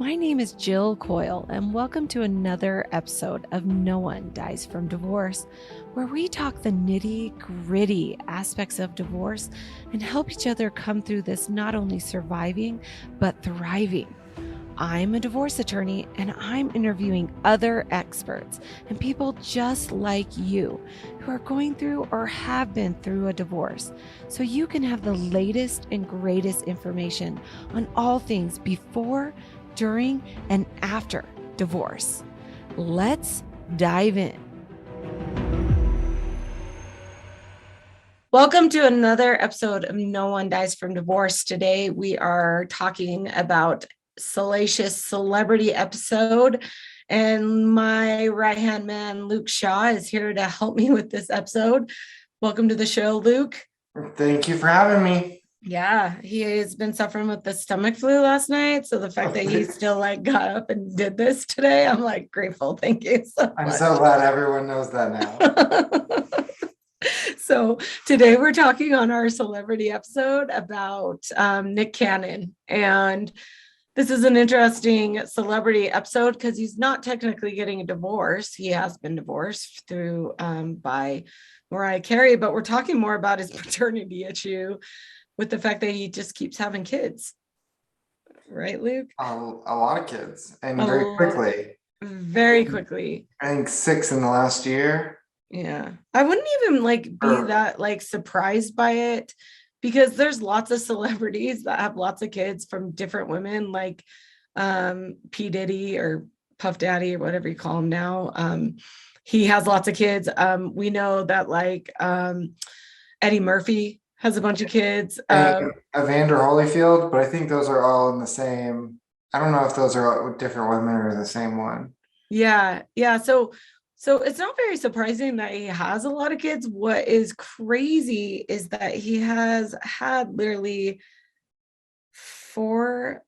My name is Jill Coil, and welcome to another episode of No One Dies from Divorce, where we talk the nitty gritty aspects of divorce and help each other come through this not only surviving, but thriving. I'm a divorce attorney, and I'm interviewing other experts and people just like you who are going through or have been through a divorce, so you can have the latest and greatest information on all things before, during, and after divorce. Let's dive in. Welcome to another episode of No One Dies from Divorce. Today we are talking about salacious celebrity episode, and my right-hand man Luke Shaw is here to help me with this episode. Welcome to the show, Luke. Thank you for having me. Yeah, he has been suffering with the stomach flu last night, so the fact that he still got up and did this today, I'm grateful. Thank you so much. I'm so glad everyone knows that now. So today we're talking on our celebrity episode about Nick Cannon, and this is an interesting celebrity episode because he's not technically getting a divorce. He has been divorced through by Mariah Carey, but we're talking more about his paternity issue with the fact that he just keeps having kids. Right, Luke? A lot of kids, and very quickly. Very quickly. I think 6 in the last year. Yeah. I wouldn't even be that surprised by it, because there's lots of celebrities that have lots of kids from different women, like P. Diddy or Puff Daddy or whatever you call him now. He has lots of kids. We know that Eddie Murphy has a bunch of kids. Evander Holyfield, but I think those are all in the same. I don't know if those are different women or the same one. Yeah. So it's not very surprising that he has a lot of kids. What is crazy is that he has had literally 5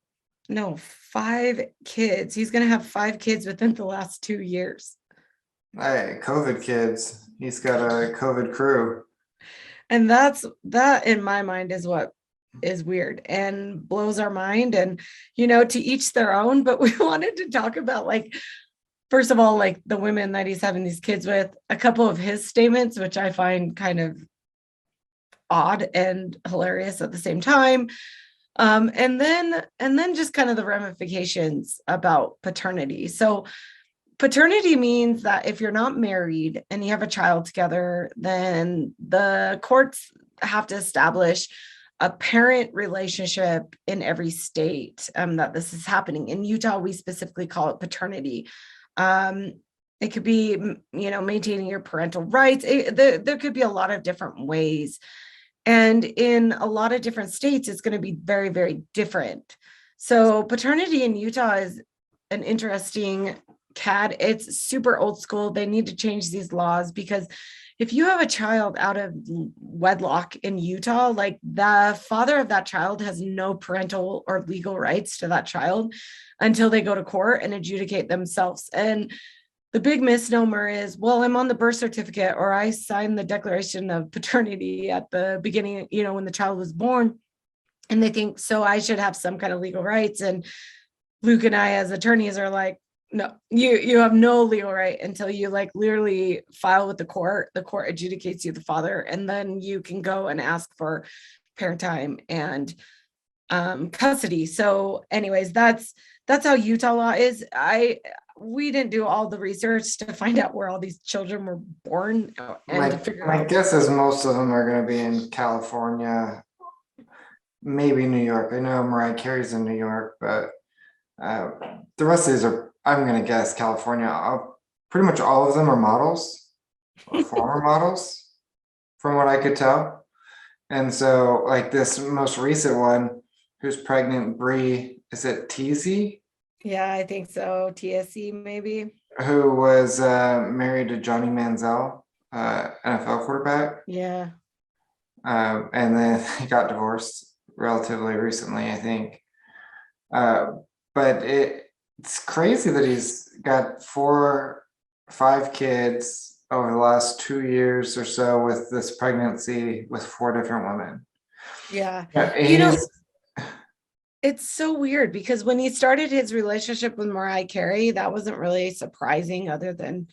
kids. He's going to have 5 kids within the last 2 years. Hey, COVID kids. He's got a COVID crew. And that in my mind is what is weird and blows our mind. And, to each their own. But we wanted to talk about first of all, the women that he's having these kids with, a couple of his statements, which I find kind of odd and hilarious at the same time. And then just kind of the ramifications about paternity. So paternity means that if you're not married and you have a child together, then the courts have to establish a parent relationship in every state that this is happening. In Utah, we specifically call it paternity. It could be, maintaining your parental rights. There could be a lot of different ways. And in a lot of different states, it's going to be very, very different. So paternity in Utah is an interesting cat. It's super old school. They need to change these laws, because if you have a child out of wedlock in Utah, the father of that child has no parental or legal rights to that child until they go to court and adjudicate themselves. And the big misnomer is, well, I'm on the birth certificate, or I signed the declaration of paternity at the beginning, when the child was born, and they think, so I should have some kind of legal rights. And Luke and I, as attorneys, are like, no, you have no legal right until you literally file with the court. The court adjudicates you the father, and then you can go and ask for parent time and custody. So anyways, that's how Utah law is. We didn't do all the research to find out where all these children were born and to figure out. My guess is most of them are going to be in California, maybe New York. I know Mariah Carey's in New York, but the rest of these are, I'm going to guess, California. Pretty much all of them are models or former models, from what I could tell. And so, this most recent one, who's pregnant, Bre, is it Tiesi? Yeah, I think so. Tiesi, maybe. Who was married to Johnny Manziel, NFL quarterback. Yeah. And then he got divorced relatively recently, I think. But it's crazy that he's got 5 kids over the last 2 years or so with this pregnancy with 4 different women. Yeah. it's so weird because when he started his relationship with Mariah Carey, that wasn't really surprising, other than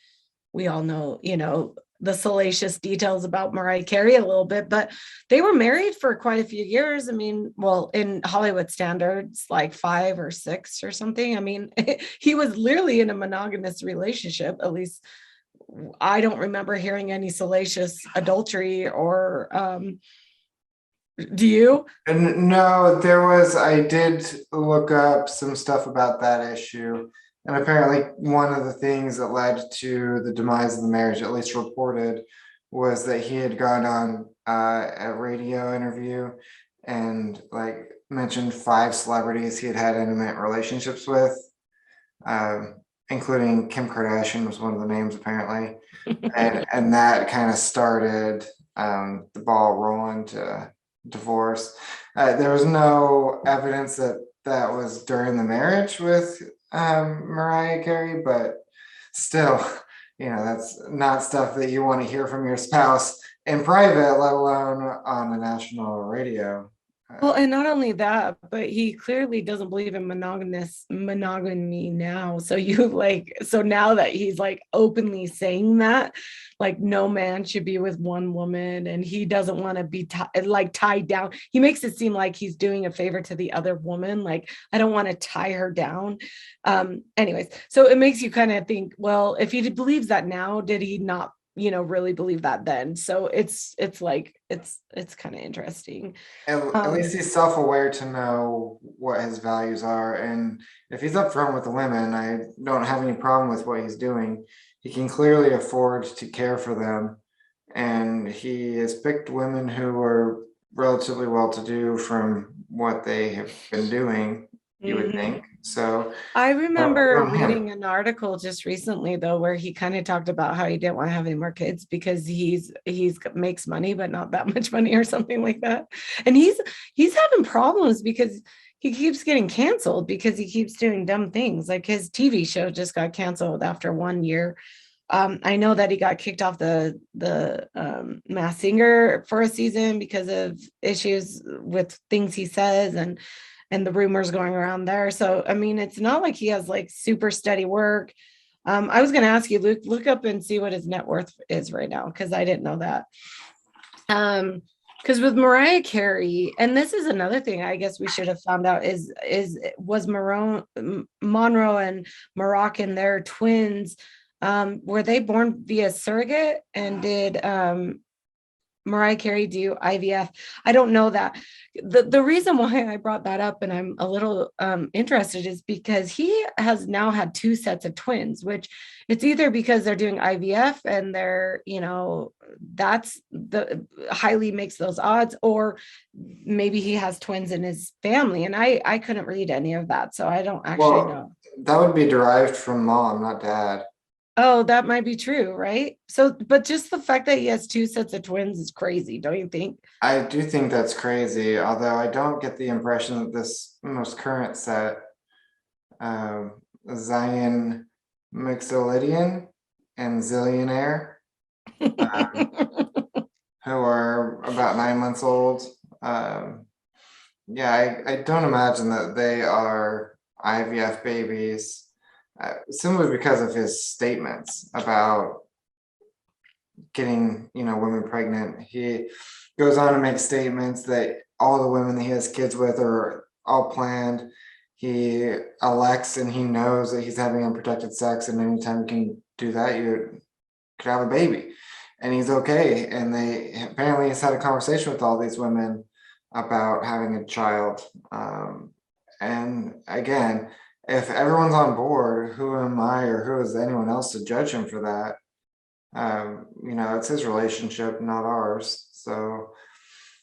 we all know, the salacious details about Mariah Carey a little bit, but they were married for quite a few years. I mean, well, in Hollywood standards, like 5 or 6 or something. I mean, he was literally in a monogamous relationship. At least I don't remember hearing any salacious adultery or do you? And no, I did look up some stuff about that issue. And apparently, one of the things that led to the demise of the marriage, at least reported, was that he had gone on a radio interview and like mentioned 5 celebrities he had had intimate relationships with, um, including Kim Kardashian was one of the names apparently, and that kind of started the ball rolling to divorce. There was no evidence that that was during the marriage with Mariah Carey, but still, that's not stuff that you want to hear from your spouse in private, let alone on a national radio. Well, and not only that, but he clearly doesn't believe in monogamy now. So you like, so now that he's like openly saying that, like no man should be with one woman, and he doesn't want to be like tied down. He makes it seem like he's doing a favor to the other woman. Like, I don't want to tie her down. Anyways, so it makes you kind of think, well, if he believes that now, did he not, really believe that then? So it's like, it's kind of interesting. At least he's self-aware to know what his values are, and if he's upfront with the women, I don't have any problem with what he's doing. He can clearly afford to care for them, and he has picked women who are relatively well-to-do from what they have been doing, you would Mhm. think. So, I good remember on him. reading an article just recently though, where he kind of talked about how he didn't want to have any more kids because he's makes money, but not that much money or something like that. And he's having problems because he keeps getting canceled because he keeps doing dumb things. Like his TV show just got canceled after 1 year. I know that he got kicked off the Masked Singer for a season because of issues with things he says and the rumors going around there. So I mean, it's not like he has like super steady work. I was going to ask you, Luke, look up and see what his net worth is right now because I didn't know that. Because with Mariah Carey, and this is another thing I guess we should have found out is was Monroe and Moroccan their twins? Were they born via surrogate, and did Mariah Carey do IVF? I don't know that. The reason why I brought that up and I'm a little interested is because he has now had 2 sets of twins, which it's either because they're doing IVF and they're, that's the highly makes those odds, or maybe he has twins in his family. And I couldn't read any of that. So I don't actually Well, know. that would be derived from mom, not dad. Oh, that might be true, right? So, but just the fact that he has 2 sets of twins is crazy, don't you think? I do think that's crazy, although I don't get the impression that this most current set, um, Zion Mixolydian and Zillionaire, um, who are about 9 months old. Um, yeah, I don't imagine that they are IVF babies, simply because of his statements about getting women pregnant. He goes on to make statements that all the women that he has kids with are all planned. He elects and he knows that he's having unprotected sex, and anytime you can do that, you could have a baby, and he's okay. And they apparently he's had a conversation with all these women about having a child. And again, if everyone's on board, who am I or who is anyone else to judge him for that? It's his relationship, not ours. So,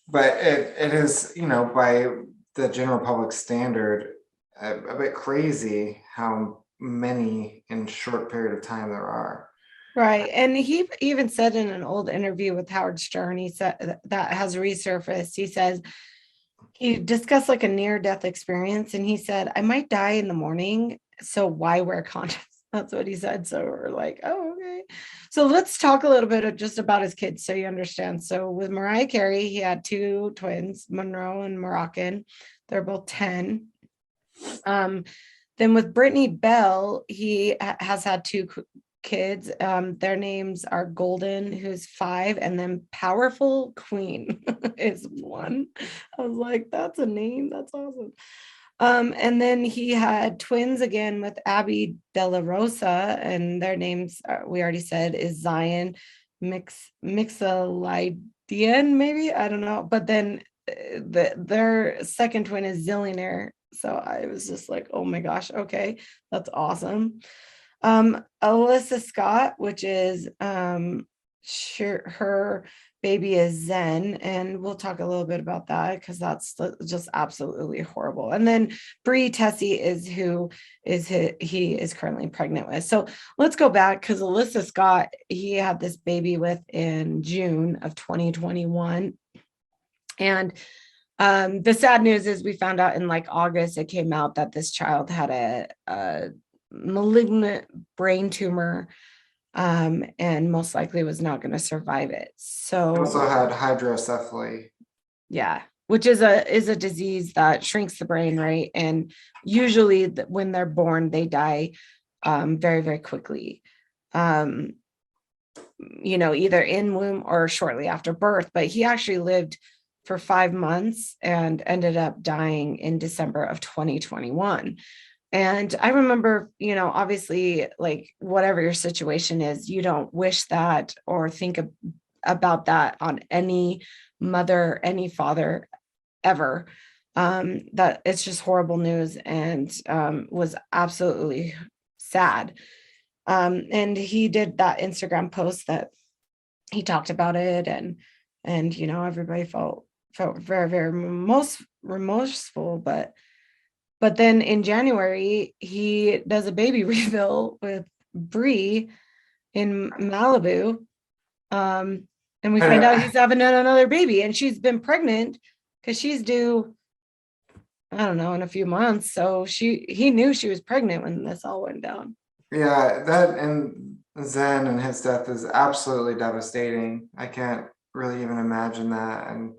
but it is, by the general public standard, a bit crazy how many in short period of time there are. Right. And he even said in an old interview with Howard Stern, he said that has resurfaced. He says he discussed like a near death experience, and he said, I might die in the morning. So why wear condoms? That's what he said. So we're like, oh, okay. So let's talk a little bit just about his kids so you understand. So with Mariah Carey, he had 2 twins, Monroe and Moroccan. They're both 10. Then with Brittany Bell, he has had two kids. Their names are Golden, who's 5, and then Powerful Queen is 1. I was like, that's a name. That's awesome. And then he had twins again with Abby De La Rosa, and their names we already said is Zion Mixolydian, maybe, I don't know. But then their second twin is Zillionaire. So I was just like, oh my gosh, okay, that's awesome. Alyssa Scott, which is her baby is Zen, and we'll talk a little bit about that because that's just absolutely horrible. And then Bre Tiesi is who is he is currently pregnant with. So let's go back, because Alyssa Scott, he had this baby with in June of 2021. And the sad news is we found out in like August, it came out that this child had a malignant brain tumor, and most likely was not going to survive it. So Also had hydrocephaly. yeah, which is a disease that shrinks the brain, right? And usually when they're born, they die very, very quickly. Either in womb or shortly after birth. But he actually lived for 5 months and ended up dying in December of 2021. And I remember, obviously, like, whatever your situation is, you don't wish that or think about that on any mother, any father ever. That it's just horrible news, and was absolutely sad. And he did that Instagram post that he talked about it, and everybody felt very, very remorseful. But then in January, he does a baby reveal with Bre in Malibu. And we find out he's having another baby, and she's been pregnant because she's due, I don't know, in a few months. So he knew she was pregnant when this all went down. Yeah, that and Zen and his death is absolutely devastating. I can't really even imagine that. And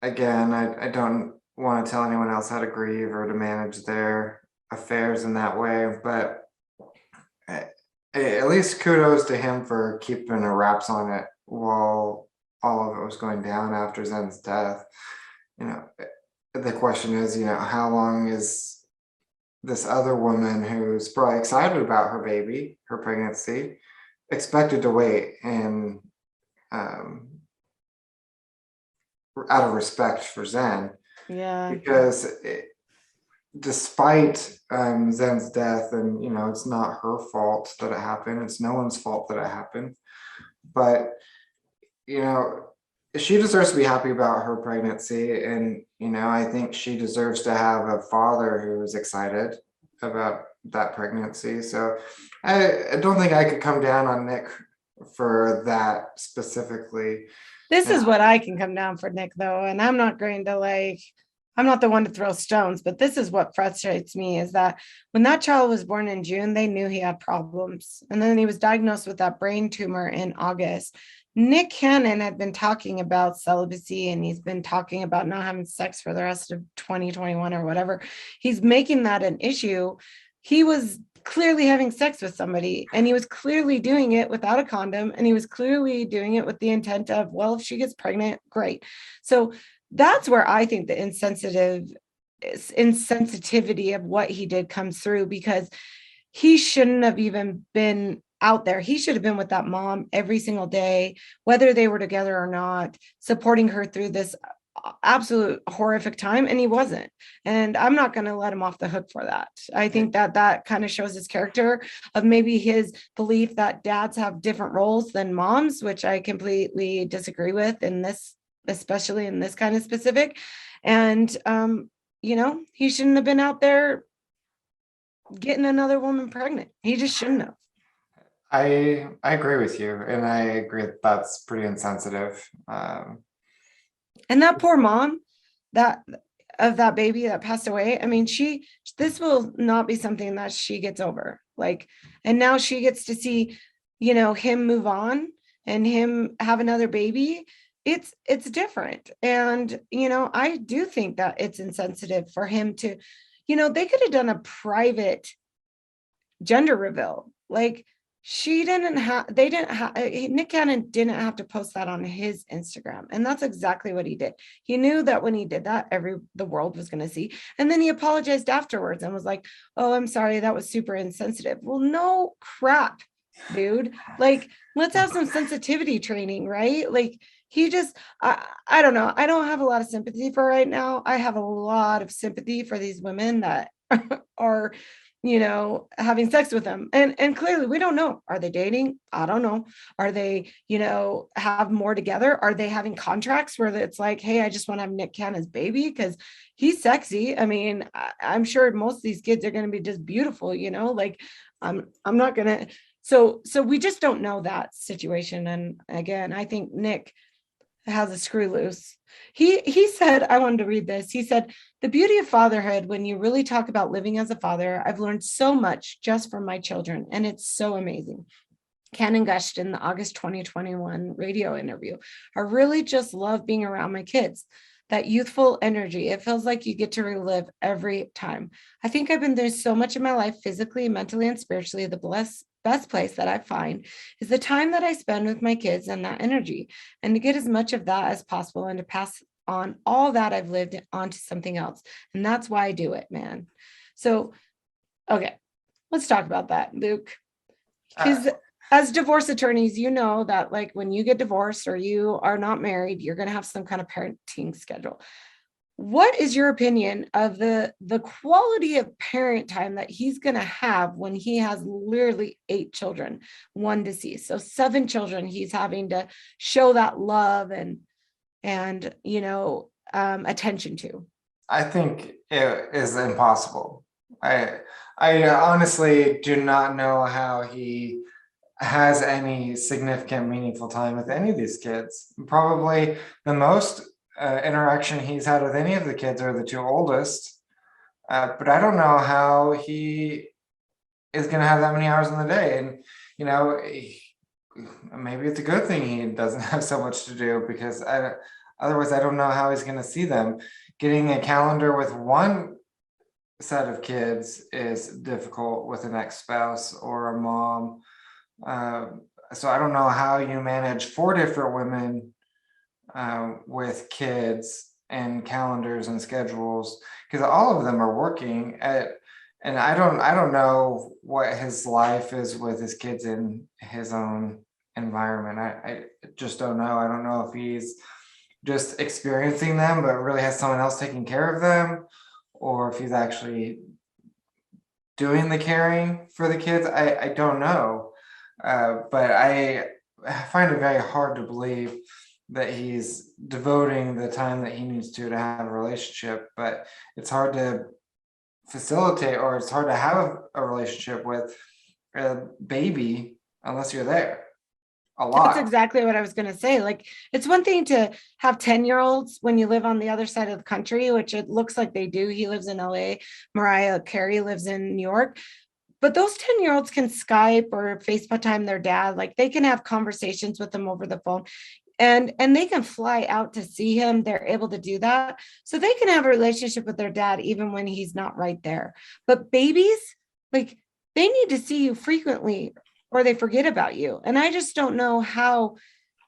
again, I don't want to tell anyone else how to grieve or to manage their affairs in that way, but at least kudos to him for keeping a wraps on it while all of it was going down after Zen's death. The question is, how long is this other woman who's probably excited about her baby, her pregnancy, expected to wait? And out of respect for Zen, Yeah, because despite Zen's death, and it's not her fault that it happened, it's no one's fault that it happened, but she deserves to be happy about her pregnancy, and I think she deserves to have a father who is excited about that pregnancy. So I don't think I could come down on Nick for that specifically. this is what I can come down for Nick, though, and I'm not going to I'm not the one to throw stones, but this is what frustrates me, is that when that child was born in June, they knew he had problems. And then he was diagnosed with that brain tumor in August. Nick Cannon had been talking about celibacy, and he's been talking about not having sex for the rest of 2021 or whatever. He's making that an issue. He was clearly having sex with somebody, and he was clearly doing it without a condom, and he was clearly doing it with the intent of, well, if she gets pregnant, great. So that's where I think the insensitivity of what he did comes through, because he shouldn't have even been out there. He should have been with that mom every single day, whether they were together or not, supporting her through this absolute horrific time. And he wasn't. And I'm not going to let him off the hook for that. I think that kind of shows his character, of maybe his belief that dads have different roles than moms, which I completely disagree with in this, especially in this kind of specific. And he shouldn't have been out there getting another woman pregnant. He just shouldn't have. I agree with you, and I agree that's pretty insensitive. And that poor mom of that baby that passed away, I mean, this will not be something that she gets over. And now she gets to see, him move on and him have another baby. it's different. And, I do think that it's insensitive for him to, they could have done a private gender reveal. Like she didn't have, they didn't have, Nick Cannon didn't have to post that on his Instagram. And that's exactly what he did. He knew that when he did that, the world was going to see. And then he apologized afterwards and was like, oh, I'm sorry. That was super insensitive. Well, no crap, dude. Like, let's have some sensitivity training, right? Like, he just, I don't know. I don't have a lot of sympathy for right now. I have a lot of sympathy for these women that are, having sex with them. And clearly we don't know. Are they dating? I don't know. Are they, have more together? Are they having contracts where it's like, hey, I just want to have Nick Cannon's baby because he's sexy. I mean, I'm sure most of these kids are going to be just beautiful, like I'm not gonna. So we just don't know that situation. And again, I think Nick has a screw loose. He said, I wanted to read this. He said, the beauty of fatherhood, when you really talk about living as a father, I've learned so much just from my children, and it's so amazing. Cannon gushed in the August 2021 radio interview. I really just love being around my kids. That youthful energy, it feels like you get to relive every time. I think I've been through so much in my life, physically, mentally, and spiritually. The best place that I find is the time that I spend with my kids and that energy, and to get as much of that as possible and to pass on all that I've lived onto something else. And that's why I do it, man. So, okay, let's talk about that, Luke. Because as divorce attorneys, you know that like when you get divorced or you are not married, you're going to have some kind of parenting schedule. What is your opinion of the quality of parent time that he's going to have when he has literally 8 children, 1 deceased? So 7 children he's having to show that love and attention to. I think it is impossible. I honestly do not know how he has any significant, meaningful time with any of these kids. Probably the most interaction he's had with any of the kids are the 2 oldest. But I don't know how he is going to have that many hours in the day. And, maybe it's a good thing he doesn't have so much to do, because otherwise I don't know how he's going to see them. Getting a calendar with one set of kids is difficult with an ex-spouse or a mom. So I don't know how you manage 4 different women with kids and calendars and schedules, because all of them are working and I don't know what his life is with his kids in his own environment. I just don't know. I don't know if he's just experiencing them but really has someone else taking care of them, or if he's actually doing the caring for the kids. I don't know. But I find it very hard to believe that he's devoting the time that he needs to have a relationship. But it's hard to facilitate, or it's hard to have a relationship with a baby unless you're there a That's lot. exactly what I was going to say. Like, it's one thing to have 10-year-olds when you live on the other side of the country, which it looks like they do. He lives in LA. Mariah Carey lives in New York. But those 10-year-olds can Skype or FaceTime their dad. Like, they can have conversations with them over the phone. And they can fly out to see him. They're able to do that. So they can have a relationship with their dad even when he's not right there. But babies, like, they need to see you frequently or they forget about you. And I just don't know how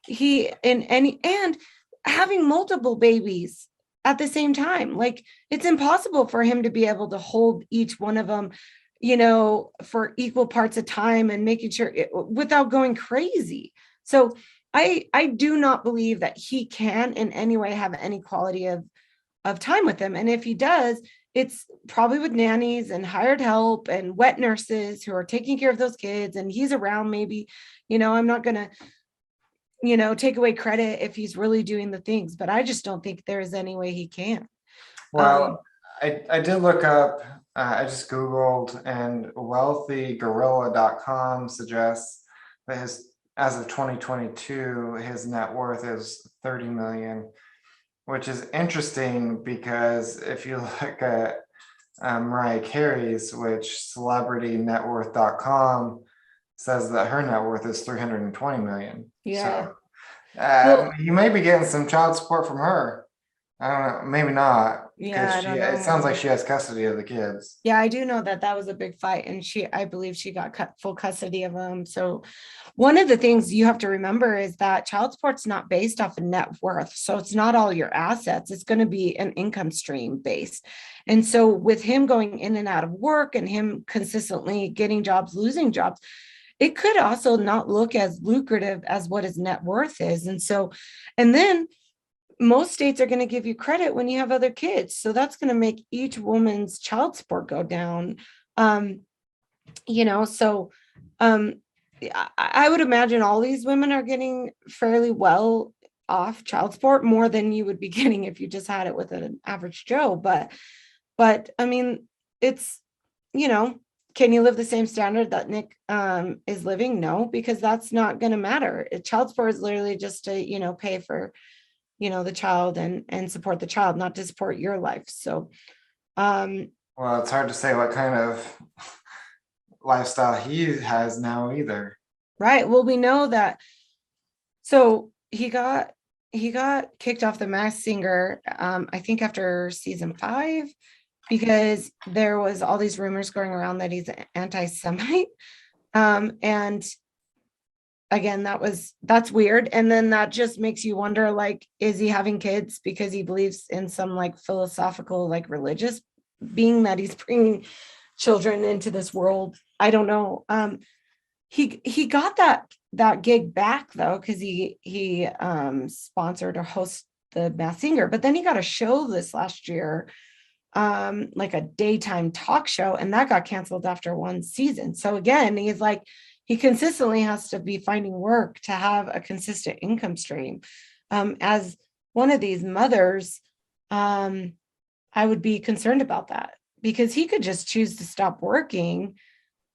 and having multiple babies at the same time, like, it's impossible for him to be able to hold each one of them, for equal parts of time and making sure without going crazy. So I do not believe that he can in any way have any quality of time with them. And if he does, it's probably with nannies and hired help and wet nurses who are taking care of those kids. And he's around maybe, I'm not going to, take away credit if he's really doing the things, but I just don't think there's any way he can. Well, I did look up, I just Googled, and wealthygorilla.com suggests that as of 2022, his net worth is 30 million, which is interesting because if you look at Mariah Carey's, which celebritynetworth.com says that her net worth is 320 million. Yeah. So Well, You may be getting some child support from her. I don't know, maybe not, yeah, because I don't it sounds like know. she has custody of the kids. Yeah, I do know that that was a big fight, and I believe she got full custody of him. So, one of the things you have to remember is that child support's not based off of net worth. So, it's not all your assets, it's going to be an income stream based. And so, with him going in and out of work and him consistently getting jobs, losing jobs, it could also not look as lucrative as what his net worth is. And so, and then most states are going to give you credit when you have other kids. So that's going to make each woman's child support go down. Um, so um, I would imagine all these women are getting fairly well off child support, more than you would be getting if you just had it with an average Joe. But I mean, it's, you know, can you live the same standard that Nick is living? No, because that's not going to matter. Child support is literally just to, pay for the child and support the child, not to support your life. So Well, it's hard to say what kind of lifestyle he has now either. right, well, we know that. So he got kicked off the Masked Singer, I think after season 5, because there was all these rumors going around that he's anti-Semite. And again, that's weird. And then that just makes you wonder, like, is he having kids because he believes in some like philosophical, like religious being that he's bringing children into this world? I don't know. He got that gig back though, because he sponsored or host the Masked Singer, but then he got a show this last year, like a daytime talk show, and that got canceled after one season. So again, he's like, he consistently has to be finding work to have a consistent income stream. As one of these mothers, I would be concerned about that, because he could just choose to stop working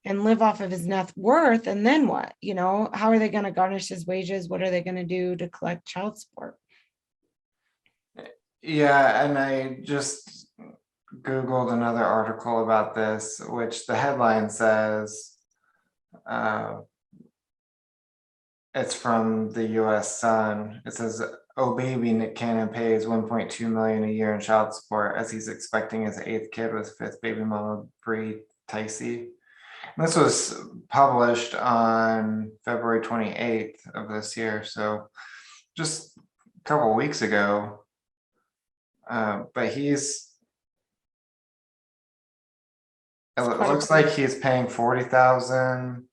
and live off of his net worth. And then what? How are they going to garnish his wages? What are they going to do to collect child support? Yeah, and I just Googled another article about this, which the headline says uh, it's from the US Sun. It says, "Oh baby, Nick Cannon pays 1.2 million a year in child support as he's expecting his 8th kid with 5th baby mama Bre Tiesi." This was published on February 28th of this year, so just a couple of weeks ago. But it looks like he's paying 40,000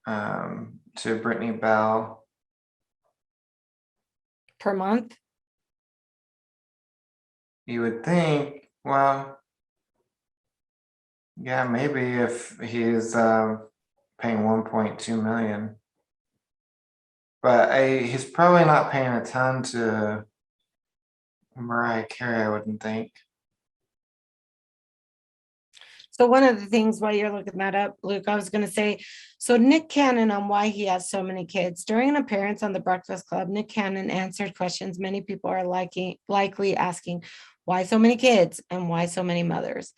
to Brittany Bell Per month. You would think, well, yeah, maybe if he's paying 1.2 million, but he's probably not paying a ton to Mariah Carey, I wouldn't think. So one of the things while you're looking that up, Luke, I was going to say, so Nick Cannon, on why he has so many kids. During an appearance on the Breakfast Club, Nick Cannon answered questions many people are likely asking: why so many kids and why so many mothers?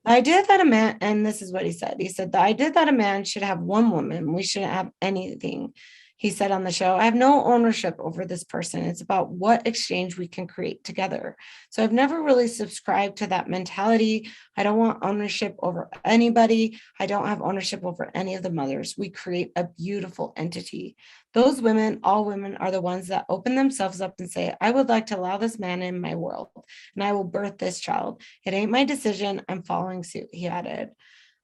The idea that a man, and this is what he said. He said, the idea that a man should have one woman, we shouldn't have anything. He said on the show, I have no ownership over this person. It's about what exchange we can create together. So I've never really subscribed to that mentality. I don't want ownership over anybody. I don't have ownership over any of the mothers. We create a beautiful entity. Those women, all women, are the ones that open themselves up and say, I would like to allow this man in my world, and I will birth this child. It ain't my decision. I'm following suit, he added.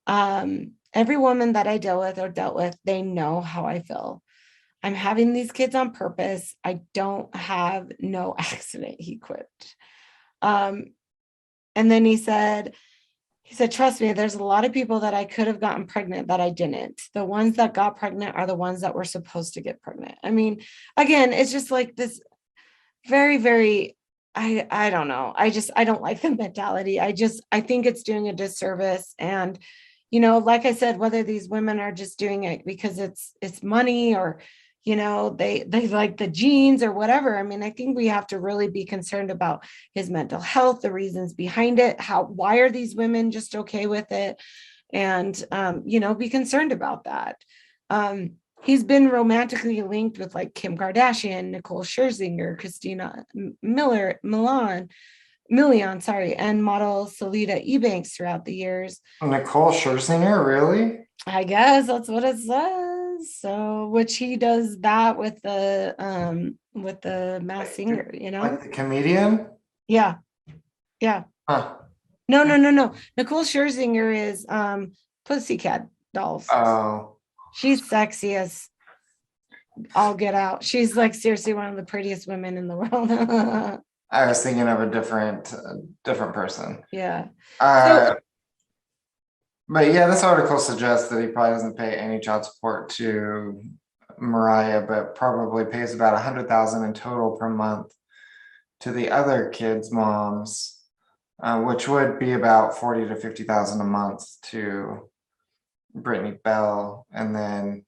Every woman that I deal with or dealt with, they know how I feel. I'm having these kids on purpose. I don't have no accident, he quipped. Um, and then he said, trust me, there's a lot of people that I could have gotten pregnant that I didn't. The ones that got pregnant are the ones that were supposed to get pregnant. I mean, again, it's just like this very, very, I don't know. I don't like the mentality. I think it's doing a disservice. And, like I said, whether these women are just doing it because it's money, or, they like the genes or whatever. I mean, I think we have to really be concerned about his mental health, the reasons behind it, why are these women just okay with it? And, be concerned about that. he's been romantically linked with like Kim Kardashian, Nicole Scherzinger, Christina Milian, sorry, and model Salida Ebanks throughout the years. Nicole Scherzinger, really? I guess that's what it says. So, which he does that with the Masked Singer, Like the comedian? Yeah, yeah. Huh. No. Nicole Scherzinger is Pussycat Dolls. Oh, She's sexy as all get out. She's like seriously one of the prettiest women in the world. I was thinking of a different person. Yeah. So Uh, but yeah, this article suggests that he probably doesn't pay any child support to Mariah, but probably pays about 100,000 in total per month to the other kids' moms, which would be about 40 to 50,000 a month to Brittany Bell, and then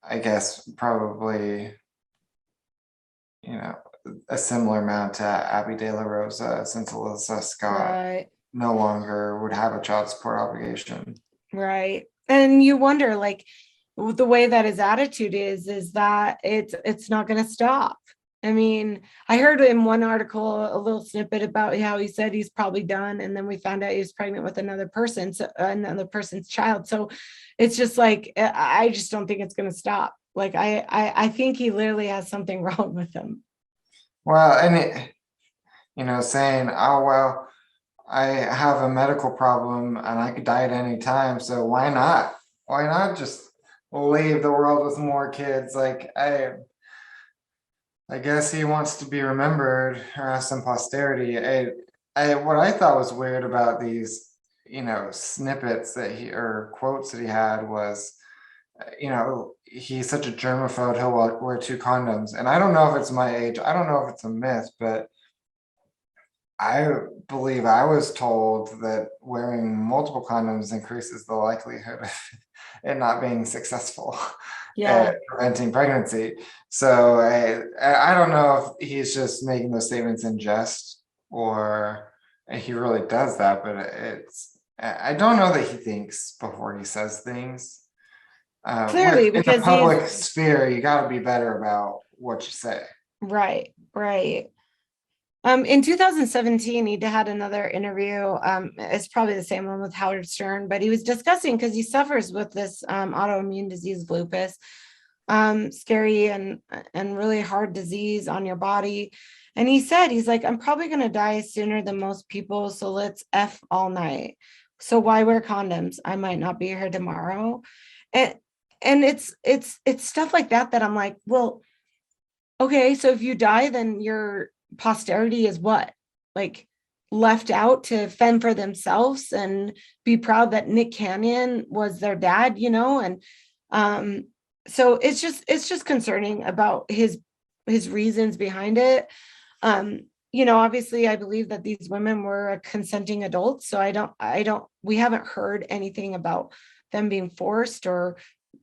I guess probably, you know, a similar amount to Abby De La Rosa, since Alyssa Scott right, no longer would have a child support obligation. right. And you wonder like the way that his attitude is that it's not going to stop. I mean, I heard in one article a little snippet about how he said he's probably done, and then we found out he was pregnant with another person, so another person's child. So it's just like I just don't think it's going to stop. Like I think he literally has something wrong with him. Well, and saying, oh, well, I have a medical problem and I could die at any time, so why not? Why not just leave the world with more kids? Like, I guess he wants to be remembered or have some posterity. What I thought was weird about these, snippets that he or quotes that he had was, he's such a germaphobe, he'll wear two condoms. And I don't know if it's my age, I don't know if it's a myth, but I believe I was told that wearing multiple condoms increases the likelihood of it not being successful Yeah. at preventing pregnancy. So I don't know if he's just making those statements in jest or he really does that, but I don't know that he thinks before he says things. Clearly, In the because public he's sphere, you got to be better about what you say. right, right. In 2017, he had another interview. It's probably the same one with Howard Stern, but he was discussing because he suffers with this autoimmune disease, lupus, scary and really hard disease on your body. And he said, he's like, I'm probably going to die sooner than most people, so let's F all night. So why wear condoms? I might not be here tomorrow. And it's stuff like that I'm like, well, okay, so if you die, then your posterity is what? Like left out to fend for themselves and be proud that Nick Cannon was their dad, and so it's just concerning about his reasons behind it. Obviously I believe that these women were consenting adults, so we haven't heard anything about them being forced or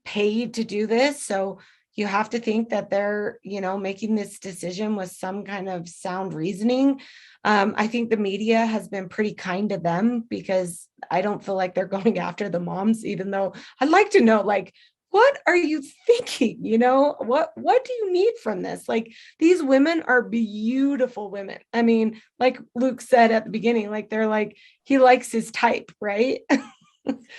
paid to do this. So you have to think that they're, making this decision with some kind of sound reasoning. I think the media has been pretty kind to them because I don't feel like they're going after the moms, even though I'd like to know, like, what are you thinking? What do you need from this? Like, these women are beautiful women. I mean, like Luke said at the beginning, like they're like, he likes his type, right?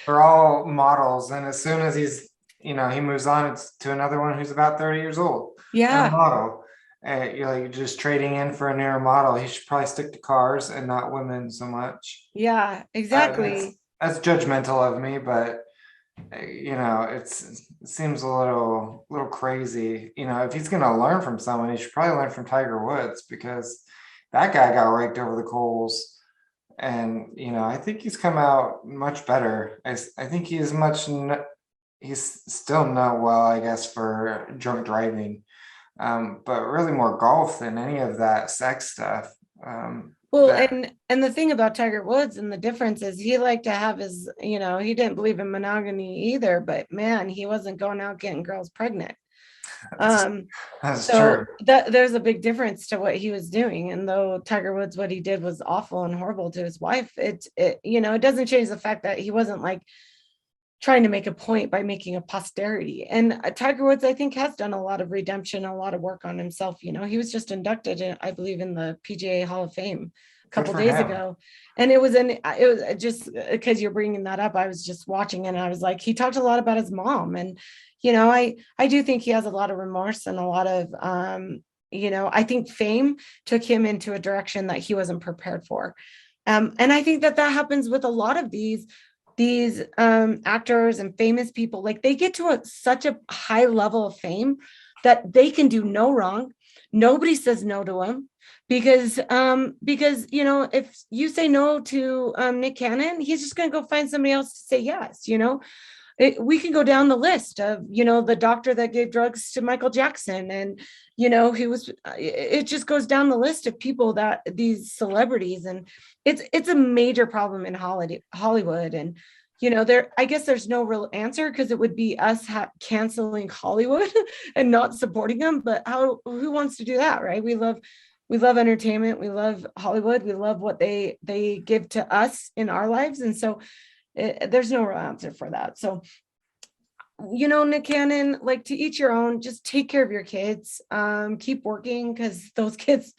They're all models, and as soon as he moves on, it's to another one who's about 30 years old and a Yeah. model. You're just trading in for a newer model. He should probably stick to cars and not women so much. Yeah, That's exactly. that's judgmental of me, but it seems a little crazy. If he's gonna learn from someone, he should probably learn from Tiger Woods, because that guy got raked over the coals. And I think he's come out much better. I think he's still not well, I guess, for drunk driving, but really more golf than any of that sex stuff. Well, That and the thing about Tiger Woods and the difference is he liked to have his, he didn't believe in monogamy either, but man, he wasn't going out getting girls pregnant. that's, Um, that's true. so that there's a big difference to what he was doing. And though Tiger Woods, what he did was awful and horrible to his wife, it doesn't change the fact that he wasn't like trying to make a point by making a posterity. And Tiger Woods, I think, has done a lot of redemption, a lot of work on himself. You know, he was just inducted in, I believe, in the PGA Hall of Fame a Good couple for days him. ago. And it was just because you're bringing that up, I was just watching and I was like, he talked a lot about his mom. And, you know, I do think he has a lot of remorse and a lot of, you know, I think fame took him into a direction that he wasn't prepared for. And I think that happens with a lot of these actors and famous people. Like they get to such a high level of fame that they can do no wrong. Nobody says no to them because you know, if you say no to Nick Cannon, he's just going to go find somebody else to say yes. You know, we can go down the list of, you know, the doctor that gave drugs to Michael Jackson. And, you know, it just goes down the list of people, that these celebrities. And it's a major problem in Hollywood. And, you know, I guess there's no real answer because it would be us canceling Hollywood and not supporting them. But who wants to do that? Right. We love entertainment. We love Hollywood. We love what they give to us in our lives. And so there's no real answer for that. So, you know, Nick Cannon, like, to each your own, just take care of your kids, keep working because those kids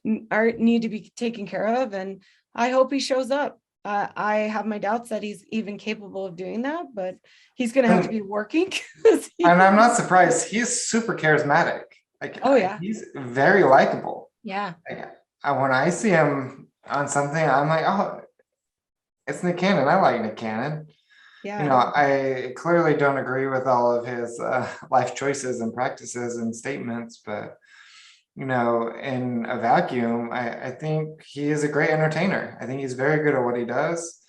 need to be taken care of. And I hope he shows up. I have my doubts that he's even capable of doing that, but he's going to have to be working. And I'm not surprised. He's super charismatic. Like, Oh yeah. he's very likable. Yeah. Like, when I see him on something, I'm like, oh, it's Nick Cannon. I like Nick Cannon. Yeah. You know, I clearly don't agree with all of his life choices and practices and statements, but you know, in a vacuum, I think he is a great entertainer. I think he's very good at what he does.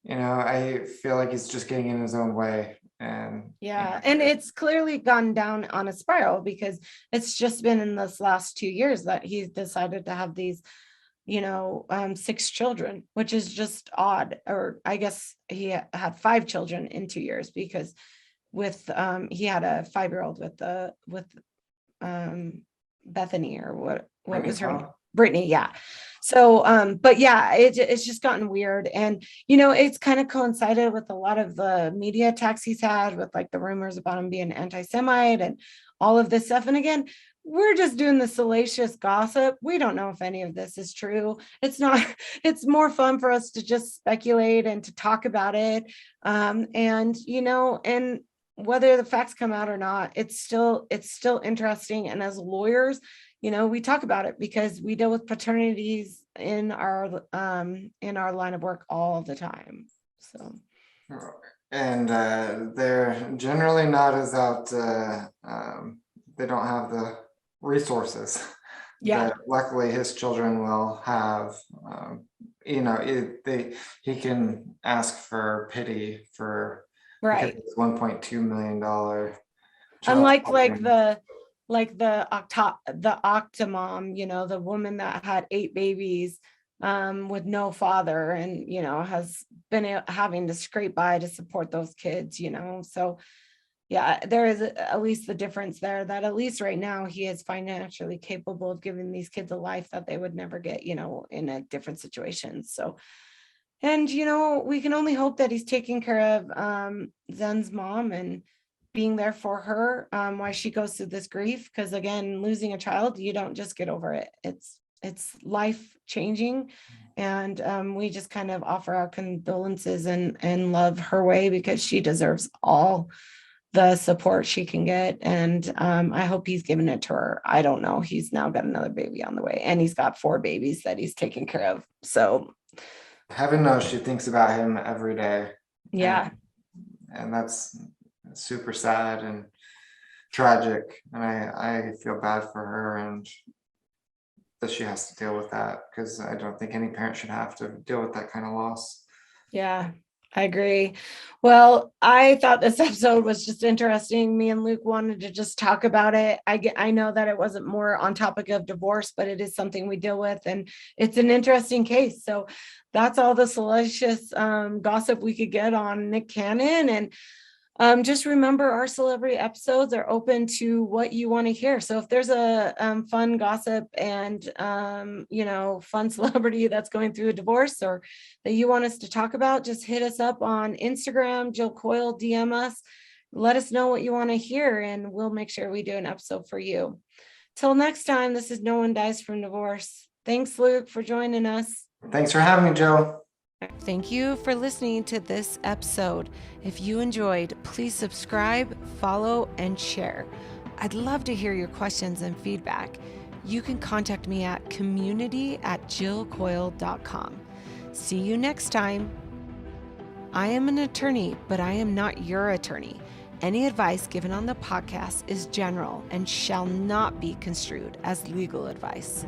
You know, I feel like he's just getting in his own way. And yeah, and it's clearly gone down on a spiral because it's just been in this last 2 years that he's decided to have these, you know, 6 children, which is just odd. Or I guess he had 5 children in 2 years because with he had a 5-year-old with Bethany, or what was her name? Brittany, yeah. So but yeah, it's just gotten weird. And you know, it's kind of coincided with a lot of the media attacks he's had, with like the rumors about him being anti-Semite and all of this stuff. And again, we're just doing the salacious gossip. We don't know if any of this is true. It's not. It's more fun for us to just speculate and to talk about it. And you know, and whether the facts come out or not, it's still interesting. And as lawyers, you know, we talk about it because we deal with paternities in our line of work all the time. So, and they're generally not as out. They don't have the resources yeah, that luckily his children will have. You know, he can ask for pity for right. $1.2 million child Unlike support like payment. the octomom, you know, the woman that had 8 babies with no father, and you know, has been having to scrape by to support those kids, you know. So yeah, there is at least the difference there, that at least right now he is financially capable of giving these kids a life that they would never get, you know, in a different situation. So, and you know, we can only hope that he's taking care of Zen's mom and being there for her while she goes through this grief. Because again, losing a child, you don't just get over it. It's life changing. And we just kind of offer our condolences and love her way, because she deserves all the support she can get. And I hope he's given it to her. I don't know. He's now got another baby on the way, and he's got 4 babies that he's taking care of. So Heaven knows she thinks about him every day. yeah. And that's super sad and tragic. And I feel bad for her, and that she has to deal with that, because I don't think any parent should have to deal with that kind of loss. Yeah, I agree. Well, I thought this episode was just interesting. Me and Luke wanted to just talk about it. I know that it wasn't more on topic of divorce, but it is something we deal with, and it's an interesting case. So that's all the salacious gossip we could get on Nick Cannon. And Just remember our celebrity episodes are open to what you want to hear. So if there's a fun gossip and, fun celebrity that's going through a divorce or that you want us to talk about, just hit us up on Instagram, Jill Coil, DM us, let us know what you want to hear, and we'll make sure we do an episode for you. Till next time, this is No One Dies from Divorce. Thanks, Luke, for joining us. Thanks for having me, Joe. Thank you for listening to this episode. If you enjoyed, please subscribe, follow, and share. I'd love to hear your questions and feedback. You can contact me at community@jillcoil.com. See you next time. I am an attorney, but I am not your attorney. Any advice given on the podcast is general and shall not be construed as legal advice.